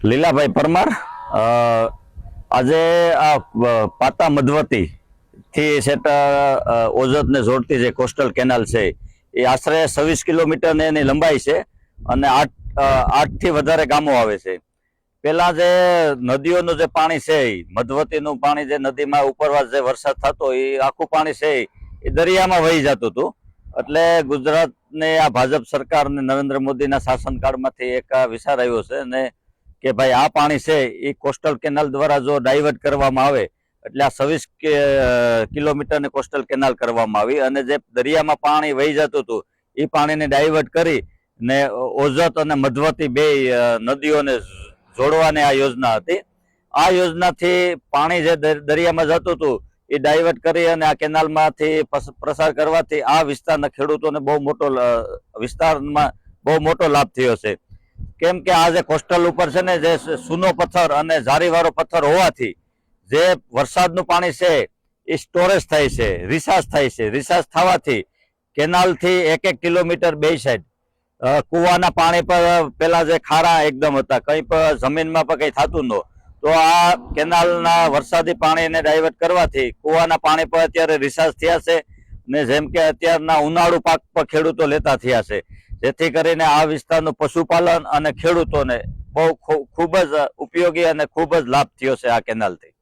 લીલાભાઈ પરમાર આજે આ પાતા મધવતી થી સેટ ઓજત ને જોડતી જે કોસ્ટલ કેનાલ છે એ આશરે 26 કિલોમીટર ને એની લંબાઈ છે અને 8 થી વધારે ગામો આવે છે। પેલા જે નદીઓનું જે પાણી છે મધવતીનું પાણી જે નદીમાં ઉપરવાસ જે વરસાદ થતો એ આખું પાણી છે એ દરિયામાં વહી જતું હતું। એટલે ગુજરાતને આ ભાજપ સરકાર ને નરેન્દ્ર મોદીના શાસનકાળમાંથી એક વિચાર આવ્યો છે અને કે ભાઈ આ પાણી છે એ કોસ્ટલ કેનાલ દ્વારા જો ડાયવર્ટ કરવામાં આવે એટલે આ 26 કિલોમીટરની કોસ્ટલ કેનાલ કરવામાં આવી અને જે દરિયામાં પાણી વહી જતું હતું એ પાણીને ડાયવર્ટ કરી ને ઓજત અને મધવતી બે નદીઓને જોડવાની આ યોજના હતી। આ યોજનાથી પાણી જે દરિયામાં જતું હતું એ ડાયવર્ટ કરી અને આ કેનાલમાંથી પ્રસાર કરવાથી આ વિસ્તારના ખેડૂતોને બહુ મોટો વિસ્તારમાં બહુ મોટો લાભ થયો છે। કેમ કે આ જે કોસ્ટલ ઉપર છે ને જે સૂનો પથ્થર અને જારીવાળો પથ્થર હોવાથી જે વરસાદનું પાણી છે એ સ્ટોરેજ થાય છે, રિસાર્જ થાય છે। રિસાર્જ થવાથી કેનાલથી 1 કિલોમીટર બે સાઈડ કુવાના પાણી પર પેલા જે ખારા એકદમ હતા, કંઈ પણ જમીનમાં પણ કંઈ થતું ન, તો આ કેનાલના વરસાદી પાણીને ડાયવર્ટ કરવાથી કુવાના પાણી પર અત્યારે રિસાર્જ થયા છે ને જેમ કે અત્યારના ઉનાળુ પાક પર ખેડૂતો લેતા થયા છે, જેથી કરીને આ વિસ્તારનું પશુપાલન અને ખેડૂતોને બહુ ખૂબ જ ઉપયોગી અને ખૂબ જ લાભ થયો છે આ કેનાલથી।